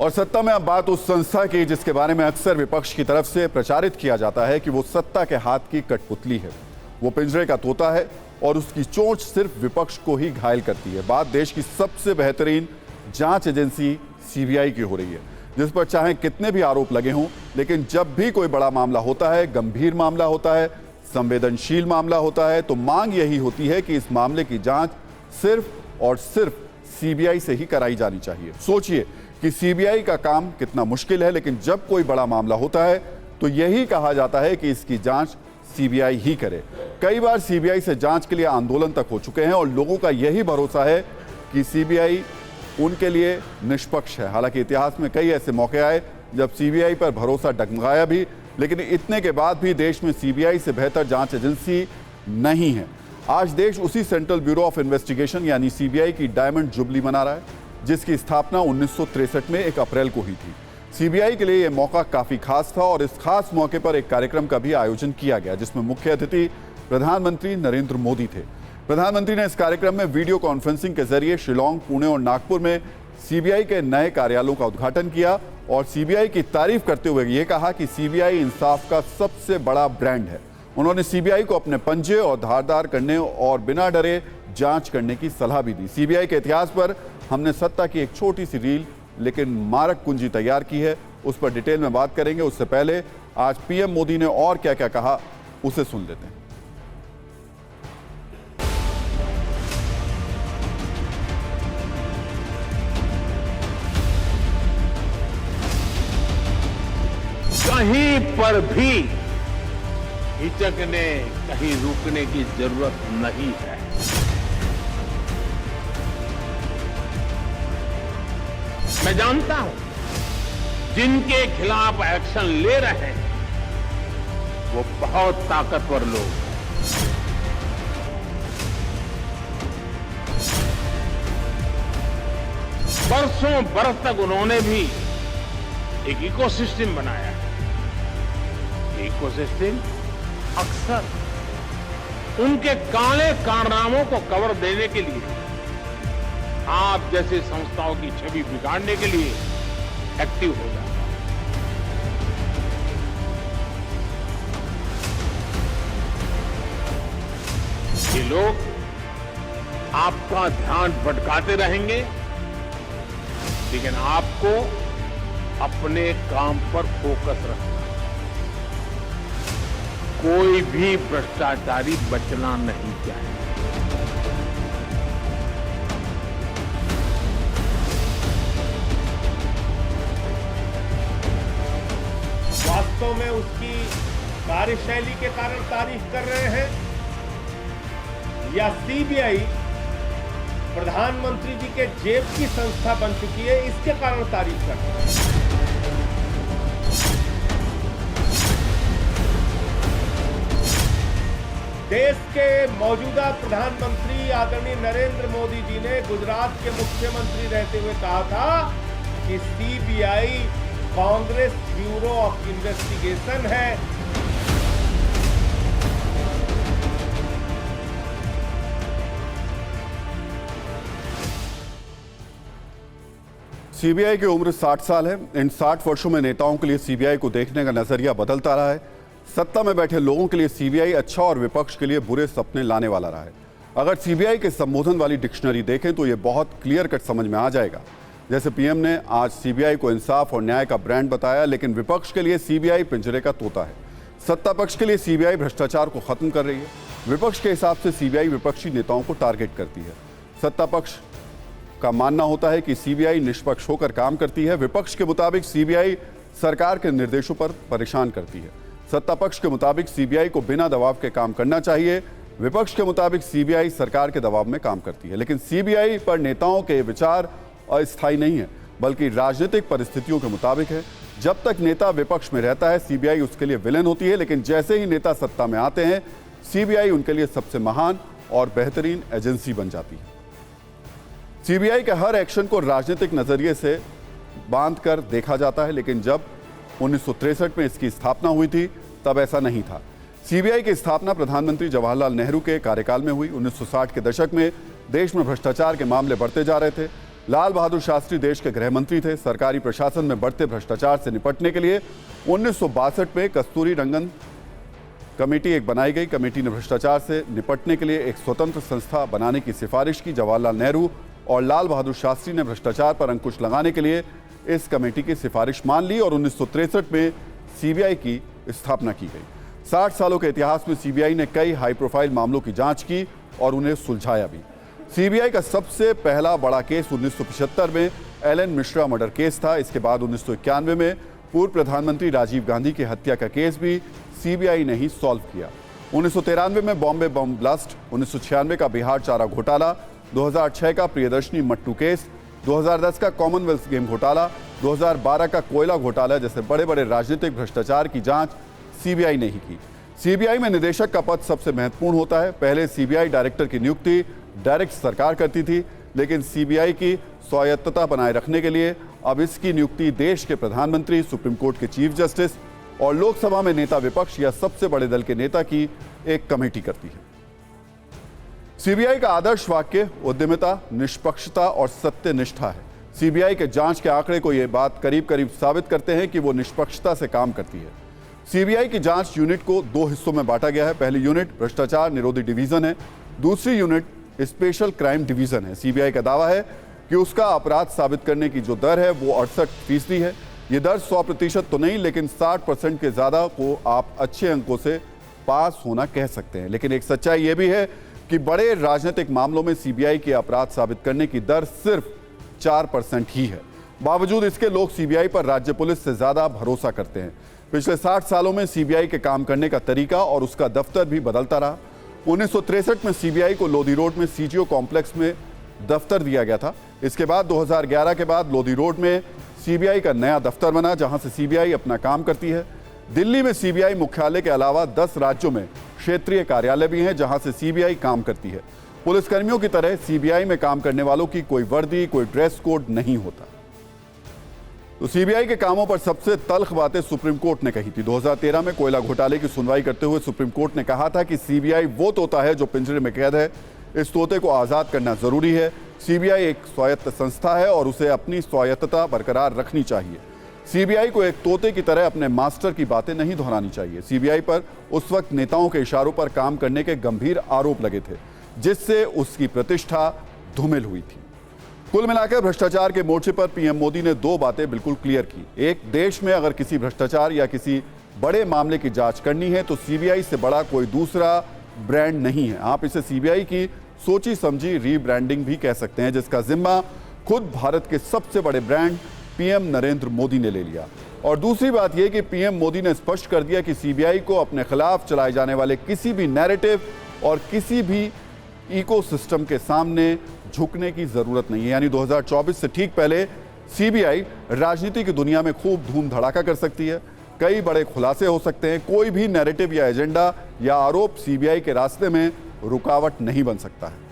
और सत्ता में अब बात उस संस्था की जिसके बारे में अक्सर विपक्ष की तरफ से प्रचारित किया जाता है कि वो सत्ता के हाथ की कठपुतली है, वो पिंजरे का तोता है और उसकी चोंच सिर्फ विपक्ष को ही घायल करती है। बात देश की सबसे बेहतरीन जांच एजेंसी सीबीआई की हो रही है, जिस पर चाहे कितने भी आरोप लगे हों, लेकिन जब भी कोई बड़ा मामला होता है, गंभीर मामला होता है, संवेदनशील मामला होता है, तो मांग यही होती है कि इस मामले की जांच सिर्फ और सिर्फ सीबीआई से ही कराई जानी चाहिए। सोचिए कि सीबीआई का काम कितना मुश्किल है, लेकिन जब कोई बड़ा मामला होता है तो यही कहा जाता है कि इसकी जांच सीबीआई ही करे। कई बार सीबीआई से जांच के लिए आंदोलन तक हो चुके हैं और लोगों का यही भरोसा है कि सीबीआई उनके लिए निष्पक्ष है। हालांकि इतिहास में कई ऐसे मौके आए जब सीबीआई पर भरोसा डगमगाया भी, लेकिन इतने के बाद भी देश में सीबीआई से बेहतर जांच एजेंसी नहीं है। आज देश उसी सेंट्रल ब्यूरो ऑफ इन्वेस्टिगेशन यानी सीबीआई की डायमंड जुबली मना रहा है, जिसकी स्थापना 1963 में 1 अप्रैल को हुई थी। सीबीआई के लिए यह मौका काफी खास था और इस खास मौके पर एक कार्यक्रम का भी आयोजन किया गया, जिसमें मुख्य अतिथि प्रधानमंत्री नरेंद्र मोदी थे। प्रधानमंत्री ने इस कार्यक्रम में वीडियो कॉन्फ्रेंसिंग के जरिए शिलांग, पुणे और नागपुर में सीबीआई के नए कार्यालयों का उद्घाटन किया और सीबीआई की तारीफ करते हुए यह कहा कि सीबीआई इंसाफ का सबसे बड़ा ब्रांड है। उन्होंने सीबीआई को अपने पंजे और धारदार करने और बिना डरे जांच करने की सलाह भी दी। सीबीआई के इतिहास पर हमने सत्ता की एक छोटी सी रील लेकिन मारक कुंजी तैयार की है, उस पर डिटेल में बात करेंगे। उससे पहले आज पीएम मोदी ने और क्या क्या कहा, उसे सुन लेते हैं। कहीं पर भी हिचकने, कहीं रुकने की जरूरत नहीं है। मैं जानता हूं जिनके खिलाफ एक्शन ले रहे हैं वो बहुत ताकतवर लोग हैं। बरसों बरस तक उन्होंने भी एक इकोसिस्टम बनाया है। इकोसिस्टम अक्सर उनके काले कारनामों को कवर देने के लिए, आप जैसी संस्थाओं की छवि बिगाड़ने के लिए एक्टिव हो जाता है। ये लोग आपका ध्यान भटकाते रहेंगे, लेकिन आपको अपने काम पर फोकस रखना। कोई भी भ्रष्टाचारी बचना नहीं चाहिए। वास्तव में उसकी कार्यशैली के कारण तारीफ कर रहे हैं या सीबीआई प्रधानमंत्री जी के जेब की संस्था बन चुकी है, इसके कारण तारीफ कर रहे हैं? देश के मौजूदा प्रधानमंत्री आदरणीय नरेंद्र मोदी जी ने गुजरात के मुख्यमंत्री रहते हुए कहा था कि CBI Congress bureau of investigation है। सीबीआई की उम्र 60 साल है। इन 60 वर्षों में नेताओं के लिए सीबीआई को देखने का नजरिया बदलता रहा है। सत्ता में बैठे लोगों के लिए सीबीआई अच्छा और विपक्ष के लिए बुरे सपने लाने वाला रहा है। अगर सीबीआई के संबोधन वाली डिक्शनरी देखें तो ये बहुत क्लियर कट समझ में आ जाएगा। जैसे पीएम ने आज सीबीआई को इंसाफ और न्याय का ब्रांड बताया, लेकिन विपक्ष के लिए सीबीआई पिंजरे का तोता है। सत्ता पक्ष के लिए सीबीआई भ्रष्टाचार को खत्म कर रही है। विपक्ष के हिसाब से सीबीआई विपक्षी नेताओं को टारगेट करती है। सत्ता पक्ष का मानना होता है कि सीबीआई निष्पक्ष होकर काम करती है। विपक्ष के मुताबिक सीबीआई सरकार के निर्देशों पर परेशान करती है। सत्ता पक्ष के मुताबिक सीबीआई को बिना दबाव के काम करना चाहिए। विपक्ष के मुताबिक सीबीआई सरकार के दबाव में काम करती है। लेकिन सीबीआई पर नेताओं के विचार अस्थायी नहीं है, बल्कि राजनीतिक परिस्थितियों के मुताबिक है। जब तक नेता विपक्ष में रहता है सीबीआई उसके लिए विलेन होती है, लेकिन जैसे ही नेता सत्ता में आते हैं सीबीआई उनके लिए सबसे महान और बेहतरीन एजेंसी बन जाती है। सीबीआई के हर एक्शन को राजनीतिक नजरिए से बांधकर देखा जाता है, लेकिन जब 1963 में इसकी स्थापना हुई थी तब ऐसा नहीं था। सीबीआई की स्थापना प्रधानमंत्री जवाहरलाल नेहरू के कार्यकाल में हुई। 1960 के दशक में देश में भ्रष्टाचार के मामले बढ़ते जा रहे थे। लाल बहादुर शास्त्री देश के गृह मंत्री थे। सरकारी प्रशासन में बढ़ते भ्रष्टाचार से निपटने के लिए 1962 में कस्तूरी रंगन कमेटी एक बनाई गई। कमेटी ने भ्रष्टाचार से निपटने के लिए एक स्वतंत्र संस्था बनाने की सिफारिश की। जवाहरलाल नेहरू और लाल बहादुर शास्त्री ने भ्रष्टाचार पर अंकुश लगाने के लिए इस कमेटी की सिफारिश मान ली और 1963 में सीबीआई की स्थापना की गई। 60 सालों के इतिहास में सीबीआई ने कई हाई प्रोफाइल मामलों की जांच की और उन्हें सुलझाया भी। सीबीआई का सबसे पहला बड़ा केस 1975 में एलन मिश्रा मर्डर केस था। इसके बाद 1991 में पूर्व प्रधानमंत्री राजीव गांधी की हत्या का केस भी सीबीआई ने ही सॉल्व किया। 1993 में बॉम्बे बम ब्लास्ट, 1996 का बिहार चारा घोटाला, 2006 का प्रियदर्शनी मट्टू केस, 2010 का कॉमनवेल्थ गेम घोटाला, 2012 का कोयला घोटाला जैसे बड़े बड़े राजनीतिक भ्रष्टाचार की जांच सीबीआई ने ही की। सीबीआई में निदेशक का पद सबसे महत्वपूर्ण होता है। पहले सीबीआई डायरेक्टर की नियुक्ति डायरेक्ट सरकार करती थी, लेकिन सीबीआई की स्वायत्तता बनाए रखने के लिए अब इसकी नियुक्ति देश के प्रधानमंत्री, सुप्रीम कोर्ट के चीफ जस्टिस और लोकसभा में नेता विपक्ष या सबसे बड़े दल के नेता की एक कमेटी करती है। सीबीआई का आदर्श वाक्य उद्यमिता, निष्पक्षता और सत्यनिष्ठा है। सीबीआई के जांच के आंकड़े को यह बात करीब करीब साबित करते हैं कि वो निष्पक्षता से काम करती है। सीबीआई की जांच यूनिट को 2 हिस्सों में बांटा गया है। पहली यूनिट भ्रष्टाचार निरोधी डिवीजन है, दूसरी यूनिट स्पेशल क्राइम डिवीजन है। सीबीआई का दावा है कि उसका अपराध साबित करने की जो दर है वो 68% है। ये दर 100% तो नहीं, लेकिन 60% के ज्यादा को आप अच्छे अंकों से पास होना कह सकते हैं। लेकिन एक सच्चाई ये भी है कि बड़े राजनीतिक मामलों में सीबीआई के अपराध साबित करने की दर सिर्फ 4% ही है। बावजूद इसके लोग सीबीआई पर राज्य पुलिस से ज्यादा भरोसा करते हैं। पिछले 60 सालों में सीबीआई के काम करने का तरीका और उसका दफ्तर भी बदलता रहा। 1963 में सीबीआई को लोधी रोड में सीजीओ कॉम्प्लेक्स में दफ्तर दिया गया था। इसके बाद 2011 के बाद लोधी रोड में सीबीआई का नया दफ्तर बना, जहां से सीबीआई अपना काम करती है। दिल्ली में सीबीआई मुख्यालय के अलावा 10 राज्यों में क्षेत्रीय कार्यालय भी हैं, जहां से सीबीआई काम करती है। पुलिसकर्मियों की तरह सीबीआई में काम करने वालों की कोई वर्दी, कोई ड्रेस कोड नहीं होता। तो सीबीआई के कामों पर सबसे तल्ख बातें सुप्रीम कोर्ट ने कही थी। 2013 में कोयला घोटाले की सुनवाई करते हुए सुप्रीम कोर्ट ने कहा था कि सीबीआई वो तोता है जो पिंजरे में कैद है, इस तोते को आजाद करना जरूरी है। सीबीआई एक स्वायत्त संस्था है और उसे अपनी स्वायत्तता बरकरार रखनी चाहिए। सीबीआई को एक तोते की तरह अपने मास्टर की बातें नहीं दोहरानी चाहिए। सीबीआई पर उस वक्त नेताओं के इशारों पर काम करने के गंभीर आरोप लगे थे, जिससे उसकी प्रतिष्ठा धूमिल हुई थी। कुल मिलाकर भ्रष्टाचार के मोर्चे पर पीएम मोदी ने 2 बातें बिल्कुल क्लियर की। एक, देश में अगर किसी भ्रष्टाचार या किसी बड़े मामले की जांच करनी है तो सीबीआई से बड़ा कोई दूसरा ब्रांड नहीं है। आप इसे सीबीआई की सोची समझी रीब्रांडिंग भी कह सकते हैं, जिसका जिम्मा खुद भारत के सबसे बड़े ब्रांड पीएम नरेंद्र मोदी ने ले लिया। और दूसरी बात यह कि पीएम मोदी ने स्पष्ट कर दिया कि सीबीआई को अपने खिलाफ चलाए जाने वाले किसी भी नैरेटिव और किसी भी इकोसिस्टम के सामने झुकने की जरूरत नहीं है। यानी 2024 से ठीक पहले सीबीआई राजनीति की दुनिया में खूब धूम धड़ाका कर सकती है। कई बड़े खुलासे हो सकते हैं। कोई भी नैरेटिव या एजेंडा या आरोप सीबीआई के रास्ते में रुकावट नहीं बन सकता है।